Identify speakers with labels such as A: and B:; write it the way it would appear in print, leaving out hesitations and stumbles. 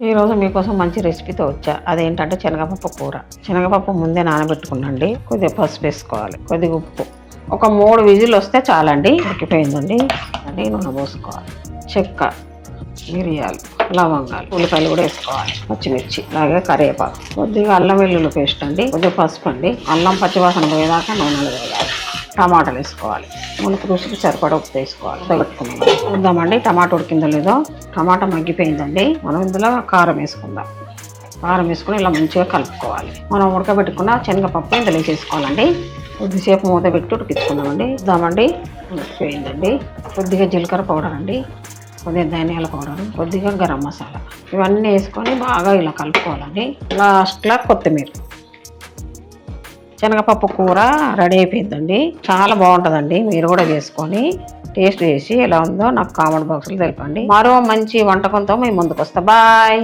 A: ఈరోజు మీకోసం మంచి రెసిపీతో వచ్చా. అదేంటంటే శనగపప్పు కూర. శనగపప్పు ముందే నానబెట్టుకున్నాండి. కొద్దిగా పసుపు వేసుకోవాలి, కొద్దిగా ఉప్పు. ఒక 3 విజిల్ వస్తే చాలండి. ఉడికిపోయిందండి. నూనె పోసుకోవాలి, చెక్క, మిరియాలు, లవంగాలు, ఉల్లిపాయలు కూడా వేసుకోవాలి, పచ్చిమిర్చి, అలాగే కరివేపాకు, కొద్దిగా అల్లం వెల్లుల్లి పేస్ట్ అండి, కొద్దిగా పసుపు అండి. అల్లం పచ్చివాసన పోయేదాకా నూనెలు వేయాలి. టమాటాలు వేసుకోవాలి, మునుకు రుచికి సరిపడా ఉప్పు వేసుకోవాలి. పెట్టుకున్నాం చూద్దామండి టమాటా ఉడికిందో లేదో. టమాటా మగ్గిపోయిందండి. మనం ఇందులో కారం వేసుకుందాం. కారం వేసుకుని ఇలా మంచిగా కలుపుకోవాలి. మనం ఉడకబెట్టుకున్న శనగపప్పు ఇందులో వేసేసుకోవాలండి. కొద్దిసేపు మూత పెట్టి ఉడికించుకున్నామండి. చూద్దామండి, ఉడికిపోయిందండి. కొద్దిగా జీలకర్ర పౌడర్ అండి, కొద్దిగా ధనియాల పౌడర్, కొద్దిగా గరం మసాలా, ఇవన్నీ వేసుకొని బాగా ఇలా కలుపుకోవాలండి. లాస్ట్లో కొత్తిమీర. శనగపప్పు కూర రెడీ అయిపోయిందండి. చాలా బాగుంటుందండి. మీరు కూడా చేసుకొని టేస్ట్ చేసి ఎలా ఉందో నాకు కామెంట్ బాక్స్లో తెలపండి. మరో మంచి వంటకంతో మేము ముందుకు వస్తా. బాయ్.